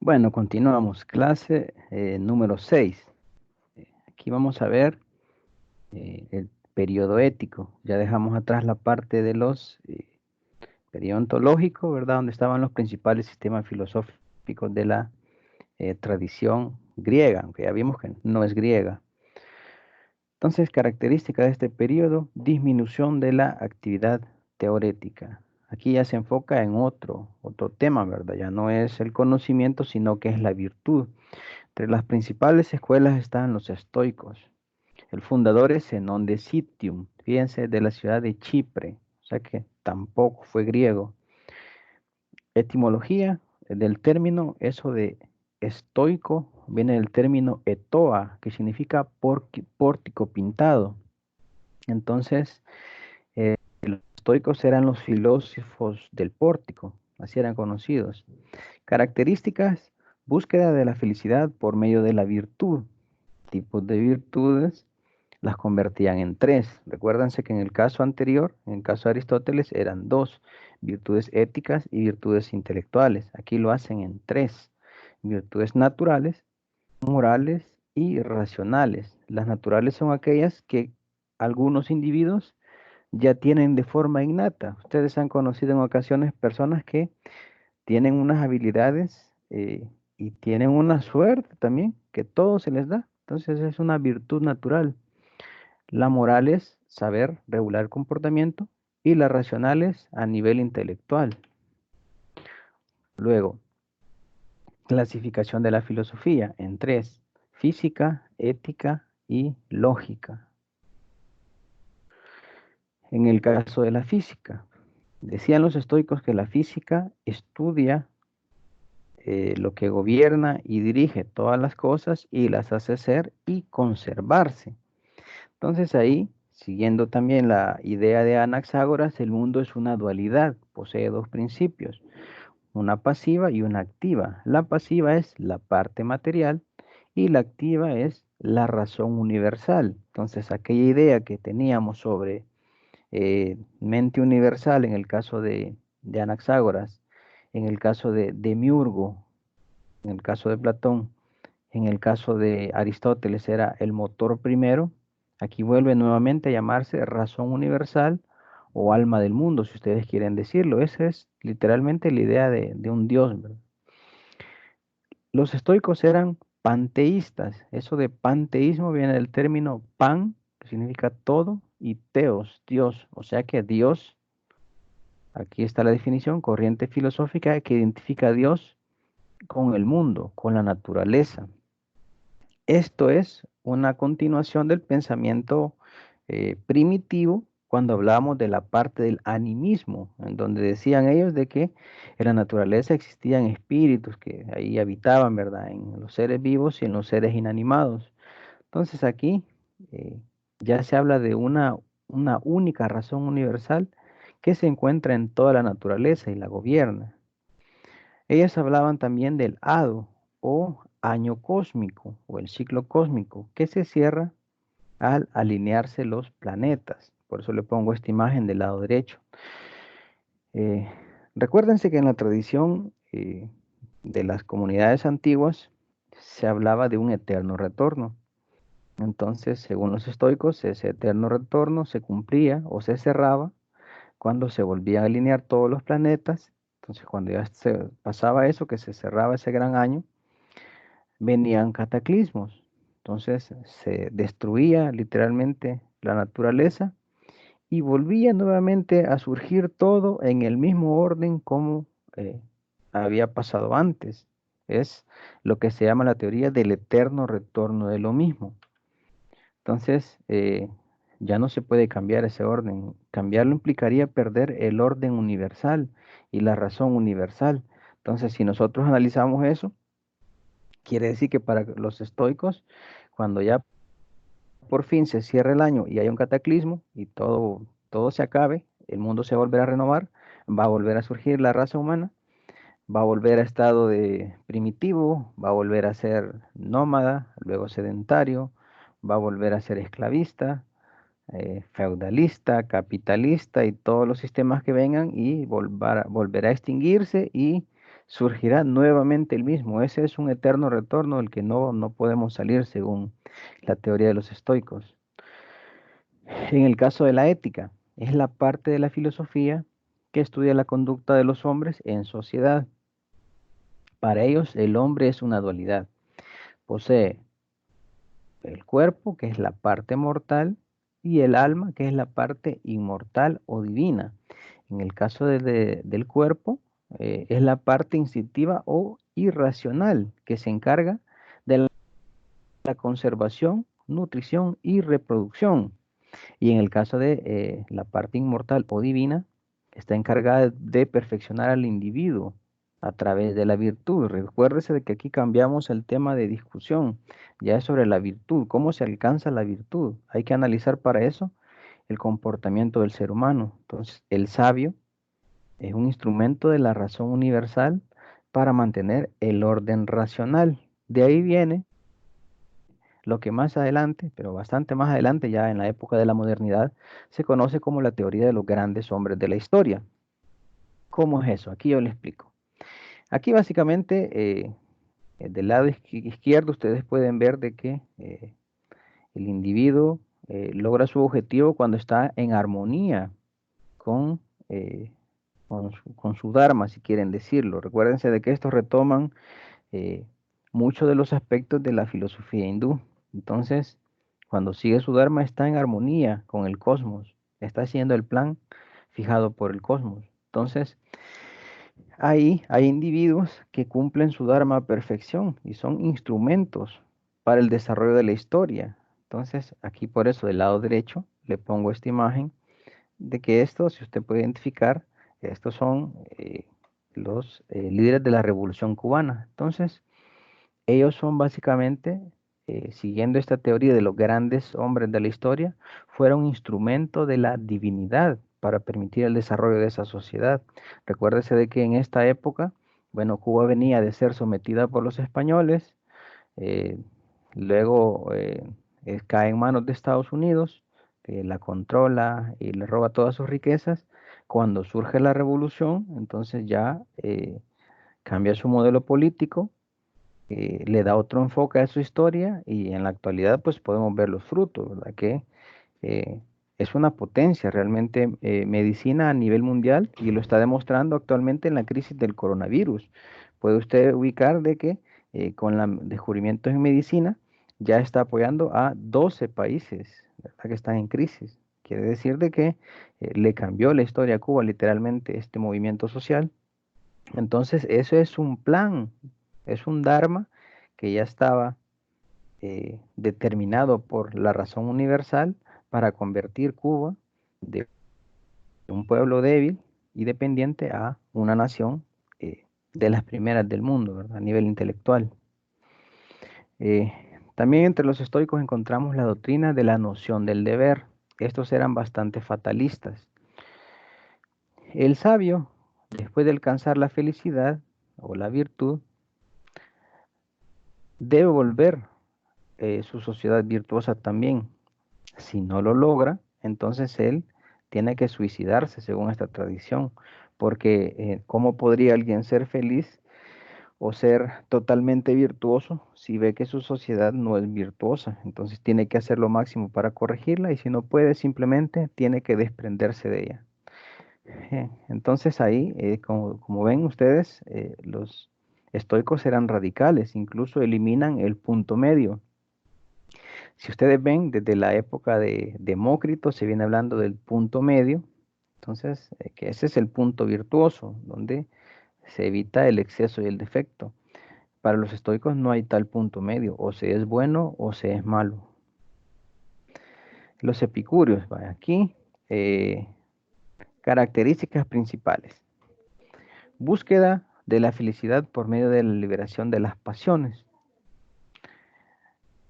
Bueno, continuamos. Clase número 6. Aquí vamos a ver el periodo ético. Ya dejamos atrás la parte de los periodo ontológico, ¿verdad? Donde estaban los principales sistemas filosóficos de la tradición griega, aunque ya vimos que no es griega. Entonces, característica de este periodo, disminución de la actividad teorética. Aquí ya se enfoca en otro tema, ¿verdad? Ya no es el conocimiento, sino que es la virtud. Entre las principales escuelas están los estoicos. El fundador es Zenón de Citium, fíjense, de la ciudad de Chipre, o sea que tampoco fue griego. Etimología del término, eso de estoico, viene del término etoa, que significa pórtico pintado. Entonces, los estoicos eran los filósofos del pórtico, así eran conocidos. Características, búsqueda de la felicidad por medio de la virtud. Tipos de virtudes las convertían en tres. Recuérdense que en el caso anterior, en el caso de Aristóteles, eran dos, virtudes éticas y virtudes intelectuales. Aquí lo hacen en tres, virtudes naturales, morales y racionales. Las naturales son aquellas que algunos individuos ya tienen de forma innata. Ustedes han conocido en ocasiones personas que tienen unas habilidades y tienen una suerte también, que todo se les da. Entonces es una virtud natural. La moral es saber regular el comportamiento y la racional es a nivel intelectual. Luego, clasificación de la filosofía en tres, física, ética y lógica. En el caso de la física, decían los estoicos que la física estudia lo que gobierna y dirige todas las cosas y las hace ser y conservarse. Entonces ahí, siguiendo también la idea de Anaxágoras, el mundo es una dualidad, posee dos principios, una pasiva y una activa. La pasiva es la parte material y la activa es la razón universal. Entonces aquella idea que teníamos sobre mente universal en el caso de Anaxágoras, en el caso de Demiurgo, en el caso de Platón, en el caso de Aristóteles era el motor primero. Aquí vuelve nuevamente a llamarse razón universal o alma del mundo, si ustedes quieren decirlo. Esa es literalmente la idea de un dios, ¿verdad? Los estoicos eran panteístas. Eso de panteísmo viene del término pan, que significa todo, y teos, Dios. O sea que Dios, aquí está la definición, corriente filosófica que identifica a Dios con el mundo, con la naturaleza. Esto es una continuación del pensamiento primitivo cuando hablábamos de la parte del animismo, en donde decían ellos de que en la naturaleza existían espíritus que ahí habitaban, ¿verdad? En los seres vivos y en los seres inanimados. Entonces aquí eh, ya se habla de una única razón universal que se encuentra en toda la naturaleza y la gobierna. Ellas hablaban también del hado o año cósmico o el ciclo cósmico que se cierra al alinearse los planetas. Por eso le pongo esta imagen del lado derecho. Eh, Recuérdense que en la tradición de las comunidades antiguas se hablaba de un eterno retorno. Entonces, según los estoicos, ese eterno retorno se cumplía o se cerraba cuando se volvían a alinear todos los planetas. Entonces, cuando ya se pasaba eso, que se cerraba ese gran año, venían cataclismos. Entonces, se destruía literalmente la naturaleza y volvía nuevamente a surgir todo en el mismo orden como había pasado antes. Es lo que se llama la teoría del eterno retorno de lo mismo. Entonces, ya no se puede cambiar ese orden. Cambiarlo implicaría perder el orden universal y la razón universal. Entonces, si nosotros analizamos eso, quiere decir que para los estoicos, cuando ya por fin se cierre el año y hay un cataclismo y todo se acabe, el mundo se volverá a renovar, va a volver a surgir la raza humana, va a volver a estado de primitivo, va a volver a ser nómada, luego sedentario, va a volver a ser esclavista, feudalista, capitalista y todos los sistemas que vengan y volverá a extinguirse y surgirá nuevamente el mismo. Ese es un eterno retorno del que no podemos salir según la teoría de los estoicos. En el caso de la ética, es la parte de la filosofía que estudia la conducta de los hombres en sociedad. Para ellos, el hombre es una dualidad. Posee el cuerpo, que es la parte mortal, y el alma, que es la parte inmortal o divina. En el caso del cuerpo, es la parte instintiva o irracional, que se encarga de la conservación, nutrición y reproducción. Y en el caso de la parte inmortal o divina, está encargada de perfeccionar al individuo a través de la virtud. Recuérdese de que aquí cambiamos el tema de discusión, ya es sobre la virtud, cómo se alcanza la virtud. Hay que analizar para eso el comportamiento del ser humano. Entonces, el sabio es un instrumento de la razón universal para mantener el orden racional. De ahí viene lo que más adelante, pero bastante más adelante, ya en la época de la modernidad, se conoce como la teoría de los grandes hombres de la historia. ¿Cómo es eso? Aquí yo le explico. Aquí básicamente, del lado izquierdo, ustedes pueden ver de que el individuo logra su objetivo cuando está en armonía con, eh, con su Dharma, si quieren decirlo. Recuérdense de que estos retoman eh, muchos de los aspectos de la filosofía hindú. Entonces, cuando sigue su Dharma está en armonía con el cosmos, está haciendo el plan fijado por el cosmos. Entonces, ahí hay individuos que cumplen su Dharma a perfección y son instrumentos para el desarrollo de la historia. Entonces, aquí por eso del lado derecho le pongo esta imagen de que estos, si usted puede identificar, estos son los líderes de la Revolución Cubana. Entonces, ellos son básicamente, siguiendo esta teoría de los grandes hombres de la historia, fueron instrumento de la divinidad para permitir el desarrollo de esa sociedad. Recuérdese de que en esta época, bueno, Cuba venía de ser sometida por los españoles, eh, luego cae en manos de Estados Unidos, que la controla y le roba todas sus riquezas. Cuando surge la revolución, entonces ya cambia su modelo político, le da otro enfoque a su historia y en la actualidad pues podemos ver los frutos, ¿verdad? Que eh, es una potencia realmente medicina a nivel mundial y lo está demostrando actualmente en la crisis del coronavirus. Puede usted ubicar de que con los descubrimientos en medicina ya está apoyando a 12 países, ¿verdad? Que están en crisis. Quiere decir de que le cambió la historia a Cuba literalmente este movimiento social. Entonces, eso es un plan, es un dharma que ya estaba determinado por la razón universal para convertir Cuba de un pueblo débil y dependiente a una nación de las primeras del mundo, ¿verdad? A nivel intelectual. Eh, También entre los estoicos encontramos la doctrina de la noción del deber. Estos eran bastante fatalistas. El sabio, después de alcanzar la felicidad o la virtud, debe volver su sociedad virtuosa también. Si no lo logra, entonces él tiene que suicidarse según esta tradición, porque ¿cómo podría alguien ser feliz o ser totalmente virtuoso si ve que su sociedad no es virtuosa? Entonces tiene que hacer lo máximo para corregirla y si no puede, simplemente tiene que desprenderse de ella. Entonces ahí, como ven ustedes, los estoicos eran radicales, incluso eliminan el punto medio. Si ustedes ven, desde la época de Demócrito se viene hablando del punto medio, entonces, que ese es el punto virtuoso, donde se evita el exceso y el defecto. Para los estoicos no hay tal punto medio, o se es bueno o se es malo. Los epicúreos, aquí, eh, características principales. Búsqueda de la felicidad por medio de la liberación de las pasiones.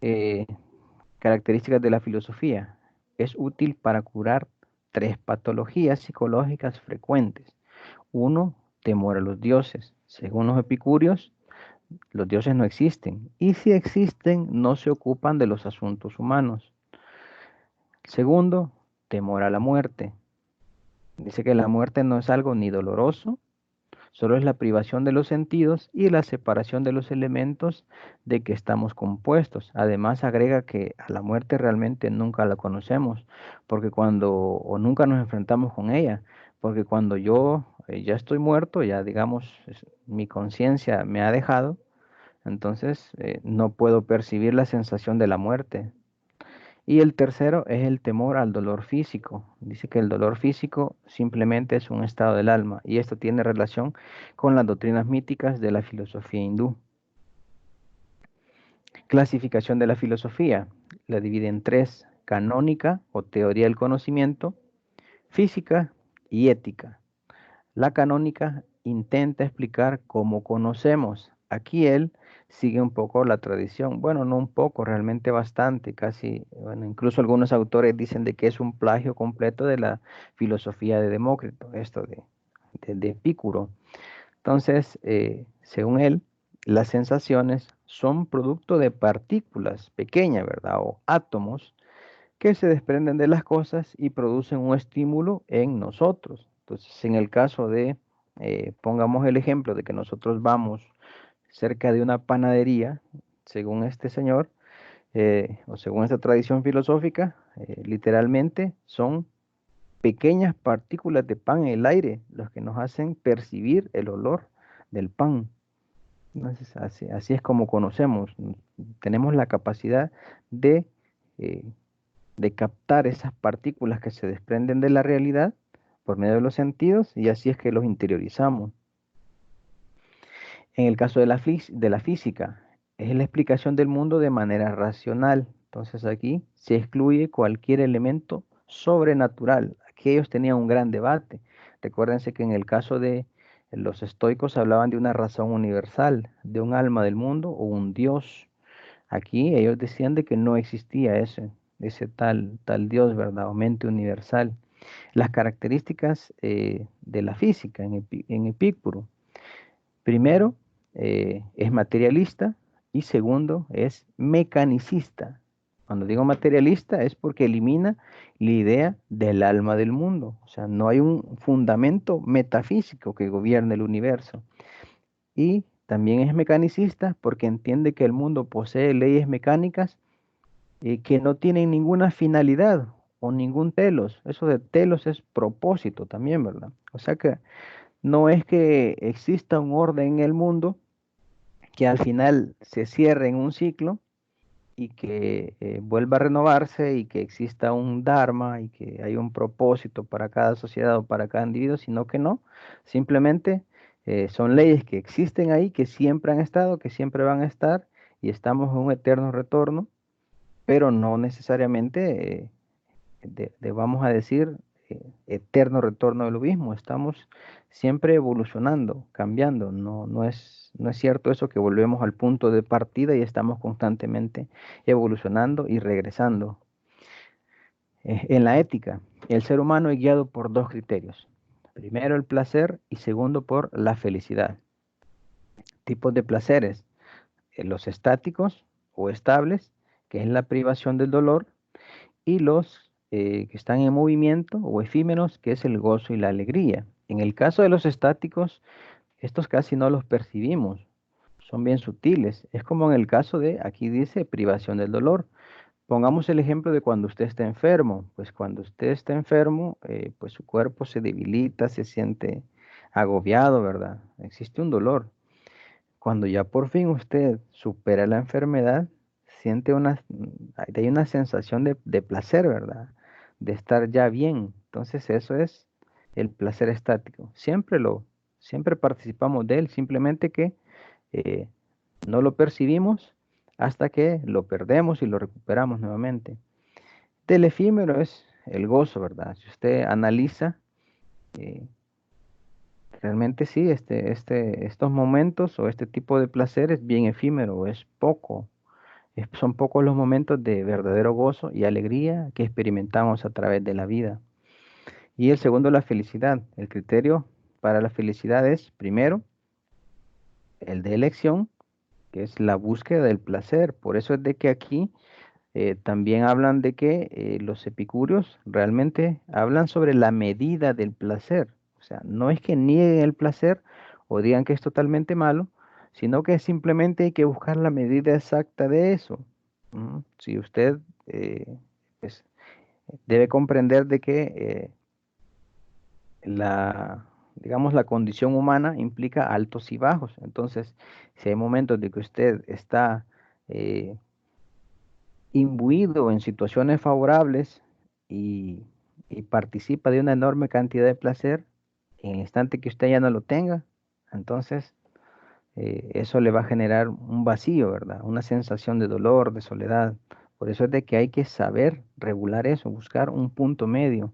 Eh, Características de la filosofía. Es útil para curar tres patologías psicológicas frecuentes. Uno, temor a los dioses. Según los epicúreos, los dioses no existen. Y si existen, no se ocupan de los asuntos humanos. Segundo, temor a la muerte. Dice que la muerte no es algo ni doloroso, Solo es la privación de los sentidos y la separación de los elementos de que estamos compuestos. Además, agrega que a la muerte realmente nunca la conocemos, porque o nunca nos enfrentamos con ella, porque cuando yo ya estoy muerto, ya digamos, mi conciencia me ha dejado, entonces no puedo percibir la sensación de la muerte. Y el tercero es el temor al dolor físico. Dice que el dolor físico simplemente es un estado del alma y esto tiene relación con las doctrinas míticas de la filosofía hindú. Clasificación de la filosofía. La divide en tres: canónica o teoría del conocimiento, física y ética. La canónica intenta explicar cómo conocemos. Aquí él sigue un poco la tradición. Bueno, no un poco, realmente bastante, casi, bueno, incluso algunos autores dicen de que es un plagio completo de la filosofía de Demócrito, esto de Epicuro. Entonces, según él, las sensaciones son producto de partículas pequeñas, ¿verdad? O átomos que se desprenden de las cosas y producen un estímulo en nosotros. Entonces, en el caso pongamos el ejemplo de que nosotros vamos cerca de una panadería, según este señor, o según esta tradición filosófica, literalmente son pequeñas partículas de pan en el aire los que nos hacen percibir el olor del pan. Entonces, así es como conocemos. Tenemos la capacidad de eh, de captar esas partículas que se desprenden de la realidad por medio de los sentidos y así es que los interiorizamos. En el caso de la física, es la explicación del mundo de manera racional. Entonces aquí se excluye cualquier elemento sobrenatural. Aquí ellos tenían un gran debate. Recuérdense que en el caso de los estoicos hablaban de una razón universal, de un alma del mundo o un Dios. Aquí ellos decían de que no existía ese tal Dios, ¿verdad? O mente universal. Las características de la física en Epicuro. Primero, es materialista y segundo, es mecanicista. Cuando digo materialista es porque elimina la idea del alma del mundo. O sea, no hay un fundamento metafísico que gobierne el universo. Y también es mecanicista porque entiende que el mundo posee leyes mecánicas que no tienen ninguna finalidad o ningún telos. Eso de telos es propósito también, ¿verdad? O sea que no es que exista un orden en el mundo que al final se cierre en un ciclo y que vuelva a renovarse y que exista un dharma y que hay un propósito para cada sociedad o para cada individuo, sino que no, simplemente son leyes que existen ahí, que siempre han estado, que siempre van a estar y estamos en un eterno retorno, pero no necesariamente vamos a decir, eterno retorno de lo mismo. Estamos siempre evolucionando, cambiando. No es cierto eso que volvemos al punto de partida y estamos constantemente evolucionando y regresando. En la ética, el ser humano es guiado por dos criterios. Primero, el placer y segundo, por la felicidad. Tipos de placeres, los estáticos o estables, que es la privación del dolor, y los que están en movimiento o efímeros, que es el gozo y la alegría. En el caso de los estáticos, estos casi no los percibimos, son bien sutiles. Es como en el caso de, aquí dice, privación del dolor. Pongamos el ejemplo de cuando usted está enfermo. Pues cuando usted está enfermo, pues su cuerpo se debilita, se siente agobiado, ¿verdad? Existe un dolor. Cuando ya por fin usted supera la enfermedad, siente hay una sensación de placer, ¿verdad? De estar ya bien. Entonces eso es el placer estático. Siempre participamos de él, simplemente que eh, no lo percibimos hasta que lo perdemos y lo recuperamos nuevamente. Del efímero es el gozo, ¿verdad? Si usted analiza, eh, realmente sí, estos momentos o este tipo de placer es bien efímero, es poco. Son pocos los momentos de verdadero gozo y alegría que experimentamos a través de la vida. Y el segundo, la felicidad. El criterio para la felicidad es, primero, el de elección, que es la búsqueda del placer. Por eso es de que aquí también hablan de que los epicúreos realmente hablan sobre la medida del placer. O sea, no es que nieguen el placer o digan que es totalmente malo, sino que simplemente hay que buscar la medida exacta de eso. Si usted pues, debe comprender de que digamos, la condición humana implica altos y bajos. Entonces, si hay momentos de que usted está eh, imbuido en situaciones favorables y, y participa de una enorme cantidad de placer, en el instante que usted ya no lo tenga, entonces eso le va a generar un vacío, ¿verdad? Una sensación de dolor, de soledad. Por eso es de que hay que saber regular eso, buscar un punto medio.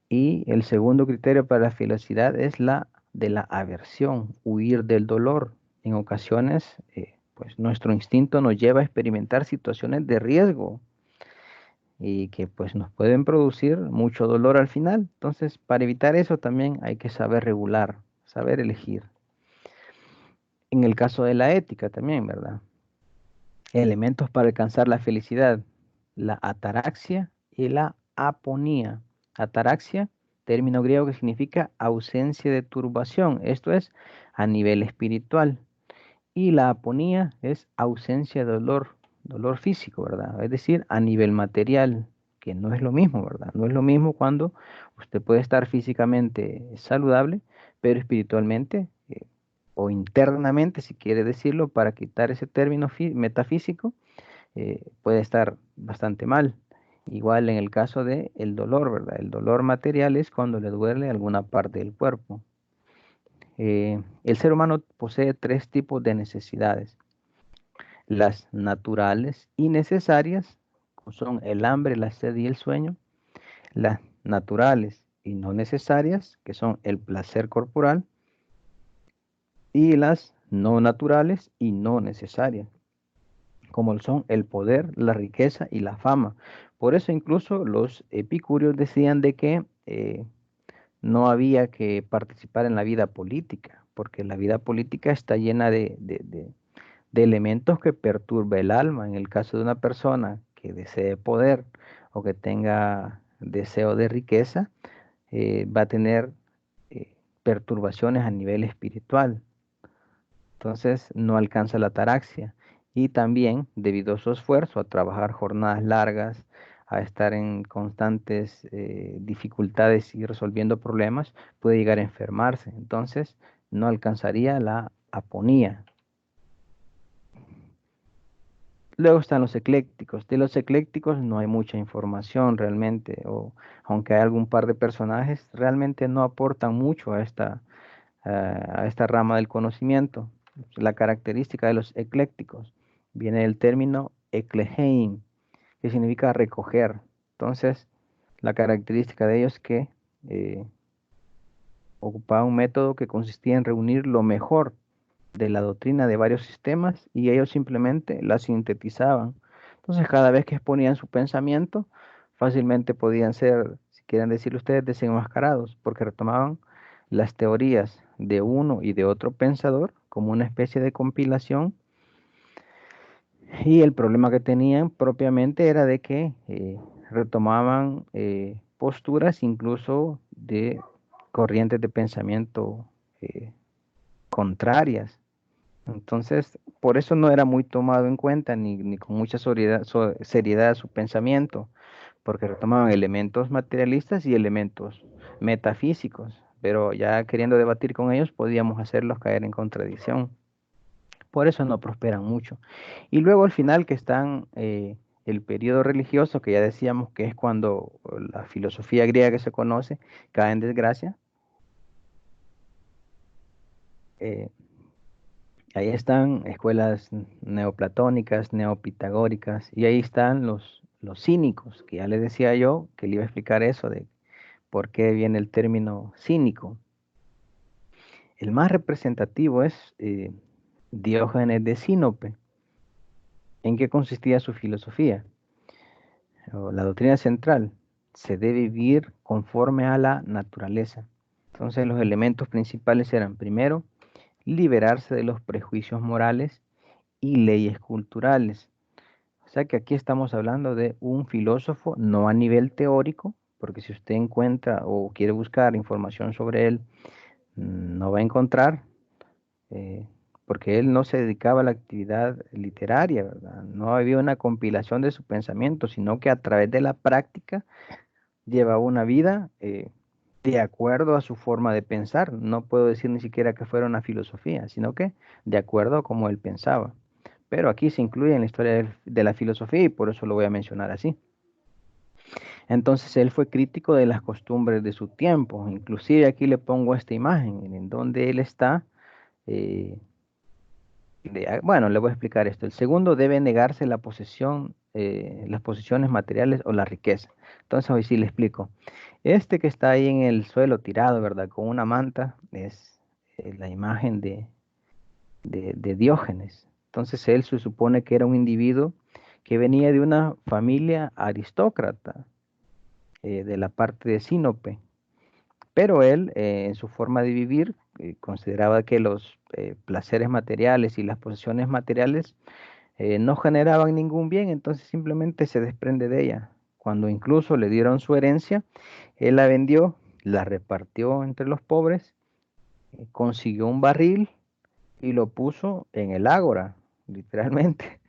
Y el segundo criterio para la felicidad es la de la aversión, huir del dolor. En ocasiones, pues nuestro instinto nos lleva a experimentar situaciones de riesgo y que pues nos pueden producir mucho dolor al final. Entonces, para evitar eso también hay que saber regular, saber elegir. En el caso de la ética también, ¿verdad? Elementos para alcanzar la felicidad, la ataraxia y la aponía. Ataraxia, término griego que significa ausencia de turbación, esto es a nivel espiritual. Y la aponía es ausencia de dolor, dolor físico, ¿verdad? Es decir, a nivel material, que no es lo mismo, ¿verdad? No es lo mismo cuando usted puede estar físicamente saludable, pero espiritualmente o internamente, si quiere decirlo, para quitar ese término metafísico, puede estar bastante mal. Igual en el caso de el dolor, ¿verdad? El dolor material es cuando le duele alguna parte del cuerpo. El ser humano posee tres tipos de necesidades. Las naturales y necesarias, como son el hambre, la sed y el sueño. Las naturales y no necesarias, que son el placer corporal. Y las no naturales y no necesarias, como son el poder, la riqueza y la fama. Por eso incluso los epicúreos decían de que no había que participar en la vida política, porque la vida política está llena de elementos que perturba el alma. En el caso de una persona que desee poder o que tenga deseo de riqueza, va a tener perturbaciones a nivel espiritual. Entonces no alcanza la ataraxia. Y también, debido a su esfuerzo, a trabajar jornadas largas, a estar en constantes dificultades y resolviendo problemas, puede llegar a enfermarse. Entonces no alcanzaría la aponía. Luego están los eclécticos. De los eclécticos no hay mucha información realmente, o aunque hay algún par de personajes, realmente no aportan mucho a esta rama del conocimiento. La característica de los eclécticos viene del término ekleheim, que significa recoger. Entonces, la característica de ellos es que eh, ocupaba un método que consistía en reunir lo mejor de la doctrina de varios sistemas y ellos simplemente la sintetizaban. Entonces, cada vez que exponían su pensamiento, fácilmente podían ser, si quieren decirlo ustedes, desenmascarados, porque retomaban las teorías de uno y de otro pensador como una especie de compilación. Y el problema que tenían propiamente era de que retomaban posturas incluso de corrientes de pensamiento contrarias. Entonces, por eso no era muy tomado en cuenta ni con mucha seriedad su pensamiento, porque retomaban elementos materialistas y elementos metafísicos, pero ya queriendo debatir con ellos podíamos hacerlos caer en contradicción. Por eso no prosperan mucho. Y luego al final que están el periodo religioso, que ya decíamos que es cuando la filosofía griega que se conoce cae en desgracia. eh, Ahí están escuelas neoplatónicas, neopitagóricas, y ahí están los cínicos, que ya les decía yo que le iba a explicar eso de por qué viene el término cínico. El más representativo es Diógenes de Sinope. ¿En qué consistía su filosofía? O la doctrina central, se debe vivir conforme a la naturaleza. Entonces los elementos principales eran, primero, liberarse de los prejuicios morales y leyes culturales. O sea que aquí estamos hablando de un filósofo, no a nivel teórico, porque si usted encuentra o quiere buscar información sobre él, no va a encontrar, eh, porque él no se dedicaba a la actividad literaria, ¿verdad? No había una compilación de su pensamiento, sino que a través de la práctica llevaba una vida de acuerdo a su forma de pensar. No puedo decir ni siquiera que fuera una filosofía, sino que de acuerdo a cómo él pensaba. Pero aquí se incluye en la historia de la filosofía y por eso lo voy a mencionar así. Entonces él fue crítico de las costumbres de su tiempo. Inclusive aquí le pongo esta imagen en donde él está. eh, bueno, le voy a explicar esto. El segundo debe negarse la posesión, las posesiones materiales o la riqueza. Entonces hoy sí le explico. Este que está ahí en el suelo tirado, ¿verdad? Con una manta, es la imagen de Diógenes. Entonces él se supone que era un individuo que venía de una familia aristócrata, de la parte de Sinope. Pero él, en su forma de vivir, consideraba que los placeres materiales y las posesiones materiales no generaban ningún bien, entonces simplemente se desprende de ella. Cuando incluso le dieron su herencia, él la vendió, la repartió entre los pobres, consiguió un barril y lo puso en el ágora, literalmente.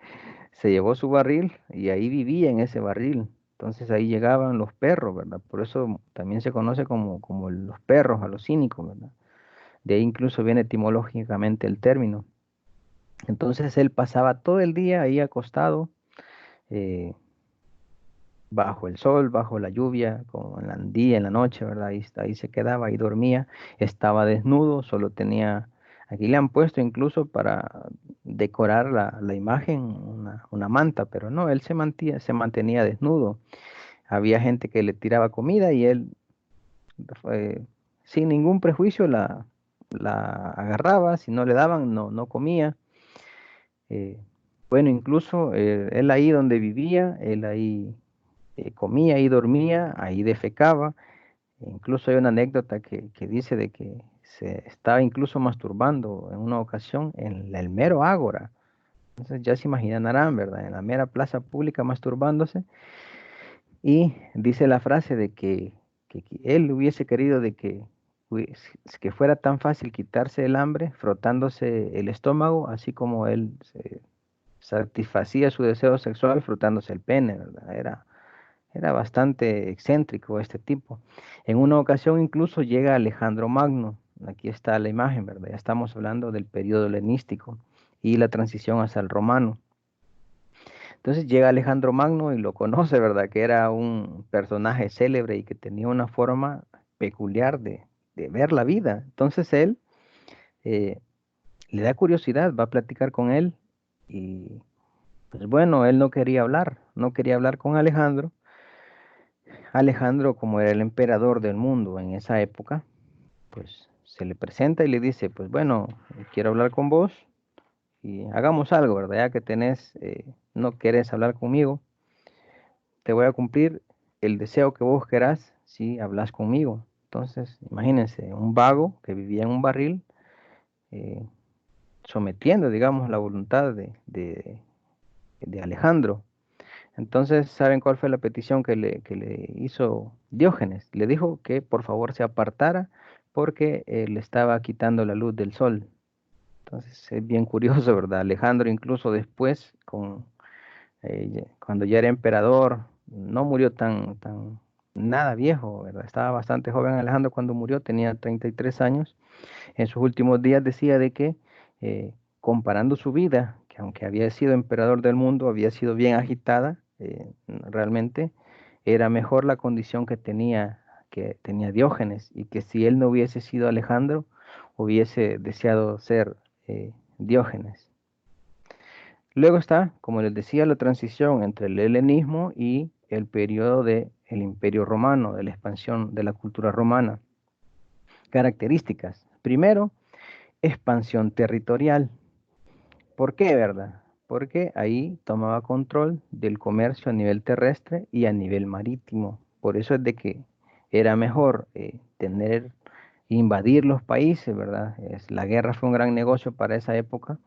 Se llevó su barril y ahí vivía en ese barril. Entonces ahí llegaban los perros, ¿verdad? Por eso también se conoce como los perros, a los cínicos, ¿verdad? De ahí incluso viene etimológicamente el término. Entonces él pasaba todo el día ahí acostado, eh, bajo el sol, bajo la lluvia, como en el día, en la noche, ¿verdad? Ahí se quedaba, ahí dormía, estaba desnudo, solo tenía, aquí le han puesto incluso para decorar la imagen una manta, pero no, él se mantenía desnudo. Había gente que le tiraba comida y él, eh, sin ningún prejuicio, la agarraba, si no le daban, no comía. Eh, bueno, incluso él ahí donde vivía, él ahí comía y dormía, ahí defecaba. Incluso hay una anécdota que dice de que se estaba incluso masturbando en una ocasión en el mero ágora. Entonces ya se imaginarán, ¿verdad? En la mera plaza pública masturbándose. Y dice la frase de que él hubiese querido de que fuera tan fácil quitarse el hambre frotándose el estómago, así como él satisfacía su deseo sexual frotándose el pene, ¿verdad? Era bastante excéntrico este tipo. En una ocasión incluso llega Alejandro Magno. Aquí está la imagen, ¿verdad? Ya estamos hablando del periodo helenístico y la transición hacia el romano. Entonces llega Alejandro Magno y lo conoce, ¿verdad? Que era un personaje célebre y que tenía una forma peculiar de ver la vida. Entonces él eh, le da curiosidad, va a platicar con él y pues bueno, él no quería hablar con Alejandro. Alejandro, como era el emperador del mundo en esa época, pues se le presenta y le dice, pues bueno, quiero hablar con vos y hagamos algo, ¿verdad? Ya que no querés hablar conmigo, te voy a cumplir el deseo que vos querás si hablas conmigo. Entonces, imagínense, un vago que vivía en un barril, eh, sometiendo, digamos, la voluntad de Alejandro. Entonces, ¿saben cuál fue la petición que le hizo Diógenes? Le dijo que por favor se apartara porque le estaba quitando la luz del sol. Entonces, es bien curioso, ¿verdad? Alejandro incluso después, cuando ya era emperador, no murió tan nada viejo, ¿verdad? Estaba bastante joven Alejandro cuando murió, tenía 33 años. En sus últimos días decía de que, comparando su vida, que aunque había sido emperador del mundo, había sido bien agitada, realmente era mejor la condición que tenía Diógenes, y que si él no hubiese sido Alejandro, hubiese deseado ser Diógenes. Luego está, como les decía, la transición entre el helenismo y el periodo del Imperio Romano, de la expansión de la cultura romana. Características. Primero, expansión territorial. ¿Por qué, verdad? Porque ahí tomaba control del comercio a nivel terrestre y a nivel marítimo. Por eso es de que era mejor invadir los países, ¿verdad? La guerra fue un gran negocio para esa época,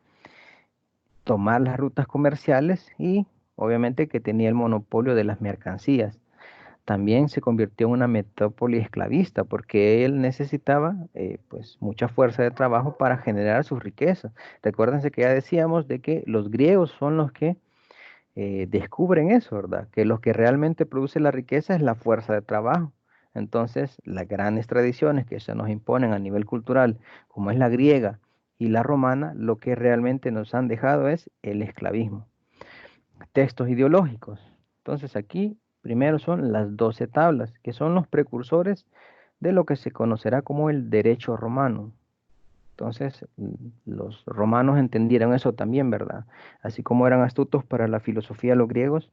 tomar las rutas comerciales y obviamente que tenía el monopolio de las mercancías. también se convirtió en una metrópoli esclavista porque él necesitaba pues mucha fuerza de trabajo para generar sus riquezas. Recuérdense que ya decíamos de que los griegos son los que descubren eso, ¿verdad? Que lo que realmente produce la riqueza es la fuerza de trabajo. Entonces, las grandes tradiciones que se nos imponen a nivel cultural, como es la griega y la romana, lo que realmente nos han dejado es el esclavismo. Textos ideológicos. Entonces, aquí primero son las 12 tablas, que son los precursores de lo que se conocerá como el derecho romano. Entonces, los romanos entendieron eso también, ¿verdad? Así como eran astutos para la filosofía los griegos,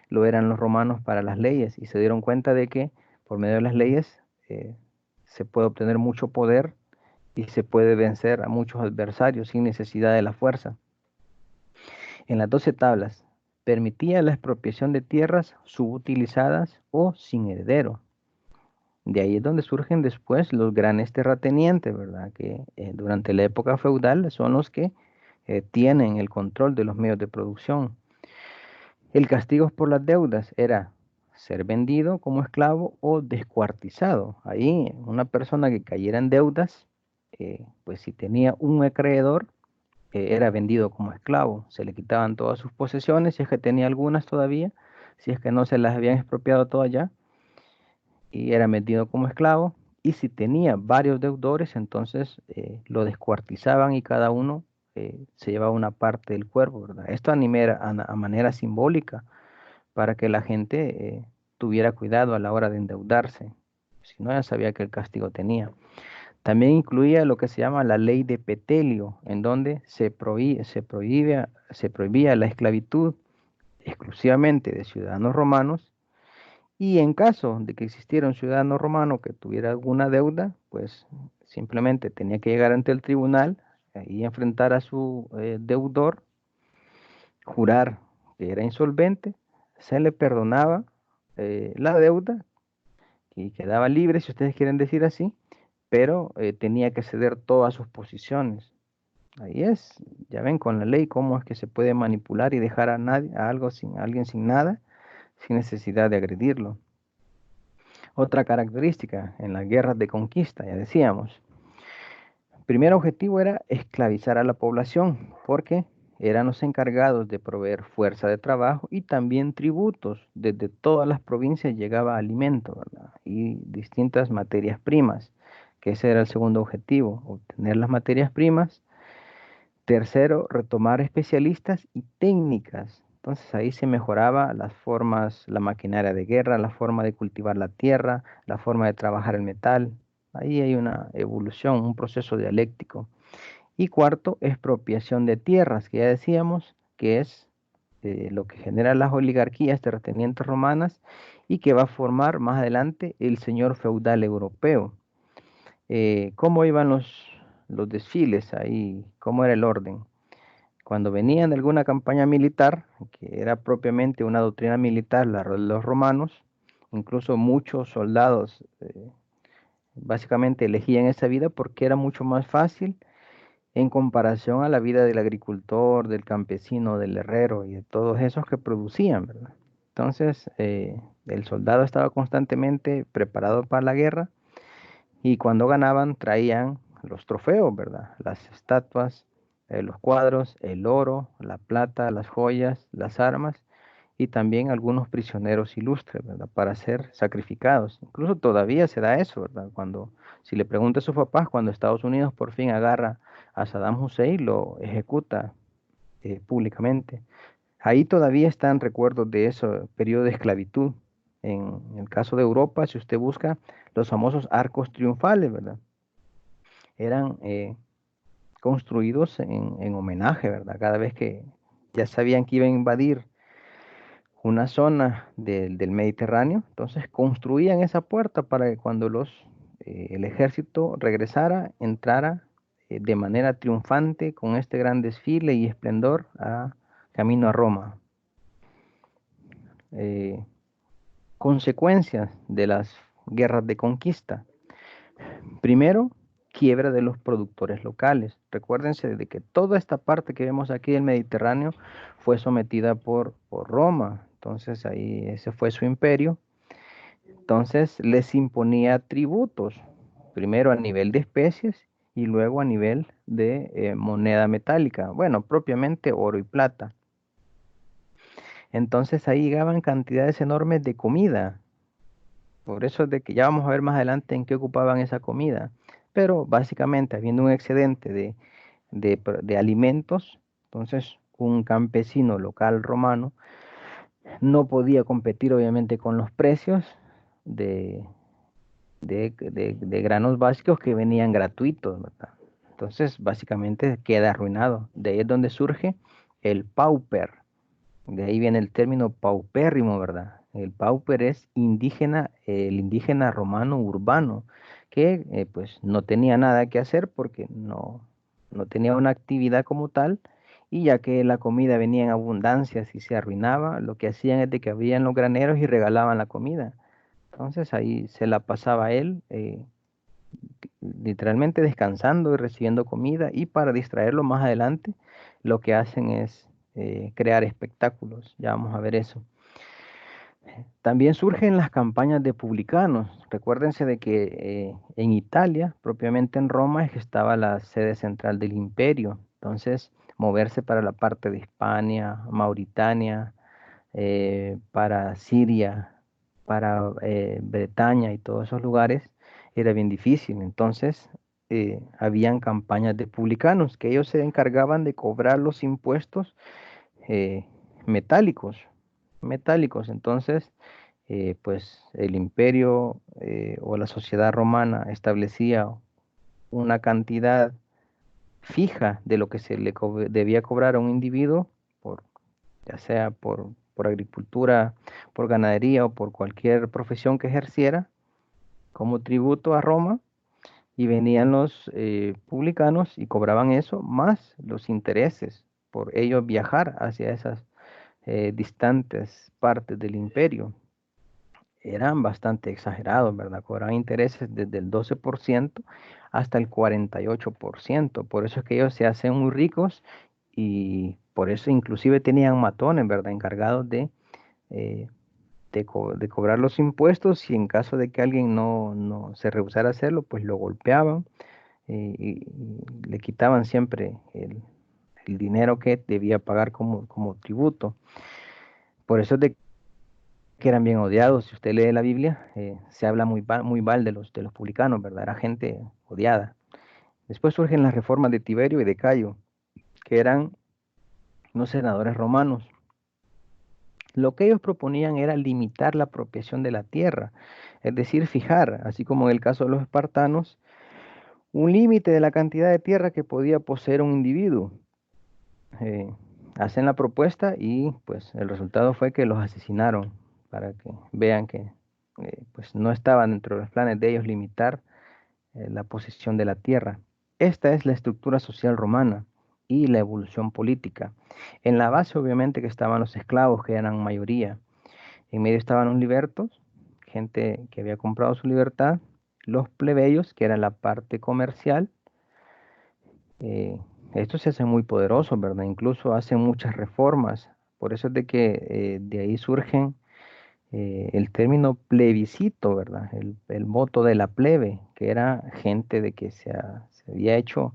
lo eran los romanos para las leyes y se dieron cuenta de que por medio de las leyes se puede obtener mucho poder y se puede vencer a muchos adversarios sin necesidad de la fuerza. En las 12 tablas permitía la expropiación de tierras subutilizadas o sin heredero. De ahí es donde surgen después los grandes terratenientes, ¿verdad? Que durante la época feudal son los que tienen el control de los medios de producción. El castigo por las deudas era ser vendido como esclavo o descuartizado. Ahí una persona que cayera en deudas, pues si tenía un acreedor, era vendido como esclavo. Se le quitaban todas sus posesiones, si es que tenía algunas todavía, si es que no se las habían expropiado todas ya, y era vendido como esclavo. Y si tenía varios deudores, entonces lo descuartizaban y cada uno se llevaba una parte del cuerpo, ¿verdad? Esto a manera simbólica para que la gente tuviera cuidado a la hora de endeudarse. Si no, ya sabía que el castigo tenía. También incluía lo que se llama la ley de Petelio, en donde se prohibía la esclavitud exclusivamente de ciudadanos romanos y en caso de que existiera un ciudadano romano que tuviera alguna deuda, pues simplemente tenía que llegar ante el tribunal y enfrentar a su deudor, jurar que era insolvente, se le perdonaba la deuda y quedaba libre, si ustedes quieren decir así, pero tenía que ceder todas sus posiciones. Ahí es, ya ven con la ley cómo es que se puede manipular y dejar a nadie, a alguien sin nada, sin necesidad de agredirlo. Otra característica en las guerras de conquista, ya decíamos, primer objetivo era esclavizar a la población, porque eran los encargados de proveer fuerza de trabajo y también tributos. Desde todas las provincias llegaba alimento, ¿verdad? Y distintas materias primas, que ese era el segundo objetivo, obtener las materias primas. Tercero, retomar especialistas y técnicas. Entonces ahí se mejoraba las formas, la maquinaria de guerra, la forma de cultivar la tierra, la forma de trabajar el metal. Ahí hay una evolución, un proceso dialéctico. Y cuarto, expropiación de tierras, que ya decíamos que es lo que genera las oligarquías terratenientes romanas y que va a formar más adelante el señor feudal europeo. ¿Cómo iban los desfiles ahí? ¿Cómo era el orden? Cuando venían de alguna campaña militar, que era propiamente una doctrina militar, la de los romanos, incluso muchos soldados básicamente elegían esa vida porque era mucho más fácil en comparación a la vida del agricultor, del campesino, del herrero y de todos esos que producían, ¿verdad? Entonces, el soldado estaba constantemente preparado para la guerra y cuando ganaban traían los trofeos, ¿verdad? Las estatuas, los cuadros, el oro, la plata, las joyas, las armas y también algunos prisioneros ilustres, ¿verdad? Para ser sacrificados. Incluso todavía se da eso, ¿verdad? Cuando, si le pregunta a sus papás, cuando Estados Unidos por fin agarra a Saddam Hussein, lo ejecuta públicamente. Ahí todavía están recuerdos de ese periodo de esclavitud. En el caso de Europa, si usted busca los famosos arcos triunfales, ¿verdad? Eran construidos en homenaje, ¿verdad? Cada vez que ya sabían que iban a invadir una zona del Mediterráneo, entonces construían esa puerta para que cuando el ejército regresara, entrara de manera triunfante con este gran desfile y esplendor camino a Roma. Eh, Consecuencias de las guerras de conquista. Primero, quiebra de los productores locales. Recuérdense de que toda esta parte que vemos aquí del Mediterráneo fue sometida por Roma. Entonces ahí ese fue su imperio. Entonces les imponía tributos, primero a nivel de especies y luego a nivel de moneda metálica, bueno, propiamente oro y plata. Entonces ahí llegaban cantidades enormes de comida. Por eso es de que ya vamos a ver más adelante en qué ocupaban esa comida. Pero básicamente, habiendo un excedente de alimentos, entonces un campesino local romano no podía competir obviamente con los precios de, de granos básicos que venían gratuitos, ¿verdad? Entonces básicamente queda arruinado. De ahí es donde surge el pauper. De ahí viene el término paupérrimo, ¿verdad? El pauper es indígena, el indígena romano urbano, que pues no tenía nada que hacer porque no tenía una actividad como tal, y ya que la comida venía en abundancia, si se arruinaba, lo que hacían es de que abrían los graneros y regalaban la comida. Entonces ahí se la pasaba él, literalmente descansando y recibiendo comida, y para distraerlo más adelante, lo que hacen es crear espectáculos. Ya vamos a ver eso. También surgen las campañas de publicanos. Recuérdense de que en Italia, propiamente en Roma, es que estaba la sede central del imperio. Entonces, moverse para la parte de Hispania, Mauritania, para Siria, para Bretaña y todos esos lugares, era bien difícil. Entonces, habían campañas de publicanos que ellos se encargaban de cobrar los impuestos eh, metálicos, metálicos. Entonces, pues el imperio o la sociedad romana establecía una cantidad fija de lo que debía cobrar a un individuo, por, ya sea por agricultura, por ganadería o por cualquier profesión que ejerciera, como tributo a Roma, y venían los publicanos y cobraban eso, más los intereses por ellos viajar hacia esas distantes partes del imperio. Eran bastante exagerados, ¿verdad? Cobraban intereses desde el 12% hasta el 48%. Por eso es que ellos se hacen muy ricos, y por eso inclusive tenían matones, ¿verdad? Encargados eh, de cobrar los impuestos, y en caso de que alguien no se rehusara a hacerlo, pues lo golpeaban y le quitaban siempre el dinero que debía pagar como tributo. Por eso es de que eran bien odiados. Si usted lee la Biblia, se habla muy mal de los publicanos, ¿verdad? Era gente odiada. Después surgen las reformas de Tiberio y de Cayo, que eran unos senadores romanos. Lo que ellos proponían era limitar la apropiación de la tierra, es decir, fijar, así como en el caso de los espartanos, un límite de la cantidad de tierra que podía poseer un individuo. Eh, Hacen la propuesta y pues el resultado fue que los asesinaron, para que vean que pues no estaban dentro de los planes de ellos limitar la posesión de la tierra. Esta es la estructura social romana y la evolución política. En la base obviamente que estaban los esclavos, que eran mayoría. En medio estaban los libertos, gente que había comprado su libertad, los plebeyos, que era la parte comercial. Estos se hacen muy poderosos, ¿verdad? Incluso hacen muchas reformas. Por eso es de que de ahí surgen el término plebiscito, ¿verdad? El voto de la plebe, que era gente de que se había hecho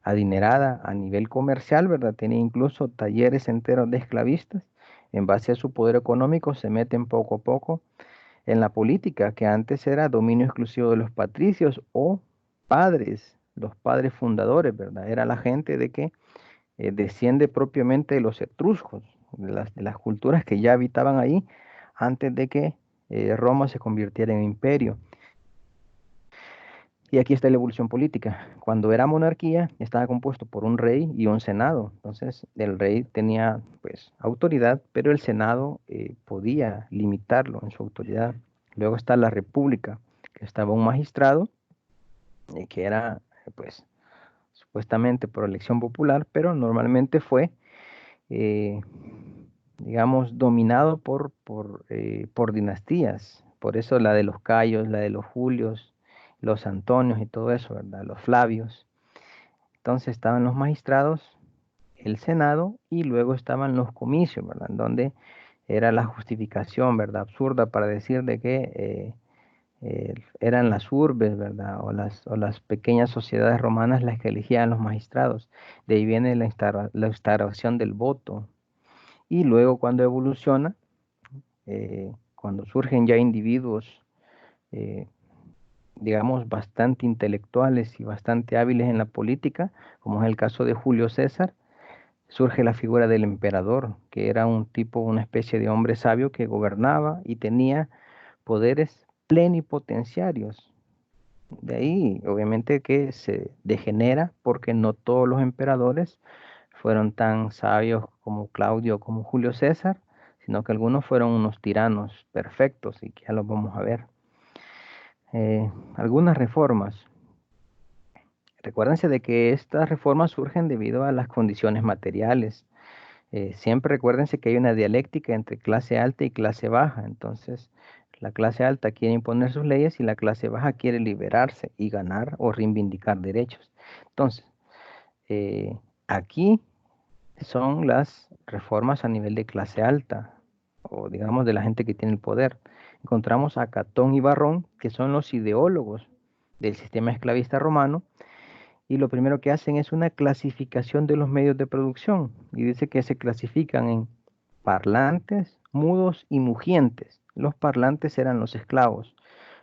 adinerada a nivel comercial, ¿verdad? Tenía incluso talleres enteros de esclavistas. En base a su poder económico se meten poco a poco en la política, que antes era dominio exclusivo de los patricios o padres, los padres fundadores, ¿verdad? Era la gente de que desciende propiamente de los etruscos, de las culturas que ya habitaban ahí antes de que Roma se convirtiera en imperio. Y aquí está la evolución política. Cuando era monarquía, estaba compuesto por un rey y un senado. Entonces, el rey tenía, pues, autoridad, pero el senado podía limitarlo en su autoridad. Luego está la república, que estaba un magistrado, que era, pues, supuestamente por elección popular, pero normalmente fue, eh, digamos, dominado por dinastías. Por eso la de los Cayos, la de los Julios, los Antonios y todo eso, ¿verdad? Los Flavios. Entonces estaban los magistrados, el Senado, y luego estaban los comicios, ¿verdad? Donde era la justificación, ¿verdad? Absurda para decir de que eran las urbes, ¿verdad? O las pequeñas sociedades romanas las que elegían los magistrados. De ahí viene la instauración del voto. Y luego cuando evoluciona, cuando surgen ya individuos, eh, digamos, bastante intelectuales y bastante hábiles en la política, como es el caso de Julio César, surge la figura del emperador, que era un tipo, una especie de hombre sabio que gobernaba y tenía poderes plenipotenciarios. De ahí, obviamente, que se degenera porque no todos los emperadores fueron tan sabios como Claudio, como Julio César, sino que algunos fueron unos tiranos perfectos y que ya los vamos a ver. Algunas reformas. Recuérdense de que estas reformas surgen debido a las condiciones materiales. Siempre recuérdense que hay una dialéctica entre clase alta y clase baja. Entonces, la clase alta quiere imponer sus leyes y la clase baja quiere liberarse y ganar o reivindicar derechos. Entonces, aquí son las reformas a nivel de clase alta, o digamos de la gente que tiene el poder. Encontramos a Catón y Barrón, que son los ideólogos del sistema esclavista romano, y lo primero que hacen es una clasificación de los medios de producción, y dice que se clasifican en parlantes, mudos y mugientes. Los parlantes eran los esclavos,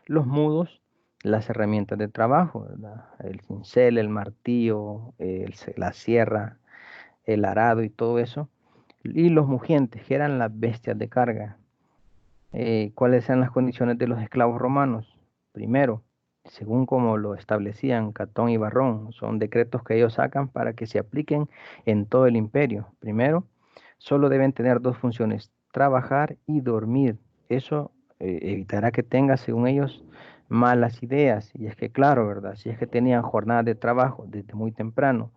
los mudos las herramientas de trabajo, ¿verdad? El cincel, el martillo, la sierra, el arado y todo eso, y los mugientes, que eran las bestias de carga. ¿Cuáles eran las condiciones de los esclavos romanos? Primero, según como lo establecían Catón y Barrón, son decretos que ellos sacan para que se apliquen en todo el imperio. Primero, solo deben tener dos funciones, trabajar y dormir. Eso evitará que tenga, según ellos, malas ideas. Y es que, claro, ¿verdad? Si es que tenían jornadas de trabajo desde muy temprano,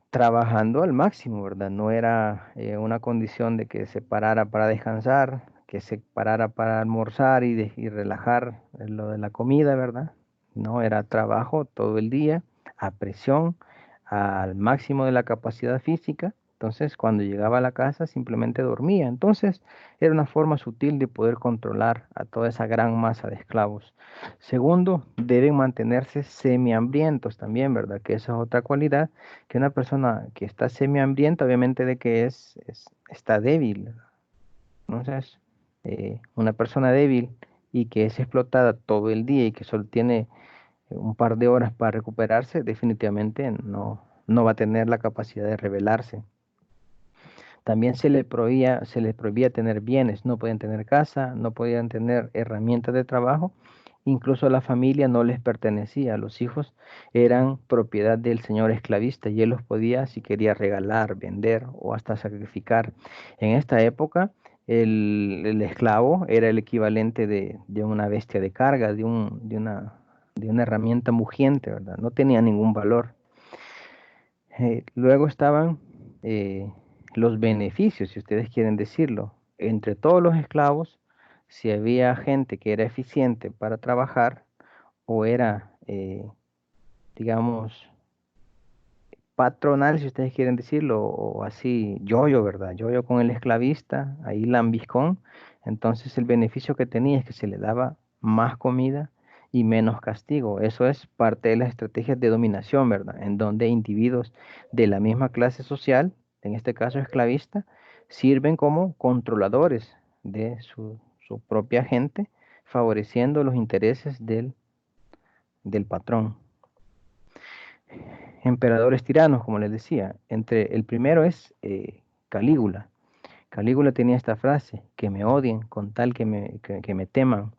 trabajando al máximo, ¿verdad? No era una condición de que se parara para descansar, que se parara para almorzar y relajar lo de la comida, ¿verdad? No, era trabajo todo el día, a presión, al máximo de la capacidad física. Entonces, cuando llegaba a la casa, simplemente dormía. Entonces, era una forma sutil de poder controlar a toda esa gran masa de esclavos. Segundo, deben mantenerse semihambrientos también, ¿verdad? Que esa es otra cualidad que una persona que está semihambrienta, obviamente de que está débil. Entonces, una persona débil y que es explotada todo el día y que solo tiene un par de horas para recuperarse, definitivamente no va a tener la capacidad de rebelarse. También se les prohibía tener bienes, no podían tener casa, no podían tener herramientas de trabajo, incluso la familia no les pertenecía, los hijos eran propiedad del señor esclavista y él los podía, si quería, regalar, vender o hasta sacrificar. En esta época, el esclavo era el equivalente de una bestia de carga, de una herramienta mugiente, ¿verdad? No tenía ningún valor. Luego estaban eh, los beneficios, si ustedes quieren decirlo. Entre todos los esclavos, si había gente que era eficiente para trabajar o era, digamos, patronal, si ustedes quieren decirlo, o así, yo, ¿verdad? Yo con el esclavista, ahí lambiscón. Entonces el beneficio que tenía es que se le daba más comida y menos castigo. Eso es parte de las estrategias de dominación, ¿verdad? En donde individuos de la misma clase social, en este caso esclavista, sirven como controladores de su propia gente, favoreciendo los intereses del patrón. Emperadores tiranos, como les decía. Entre el primero es Calígula. Calígula tenía esta frase, que me odien con tal que me teman.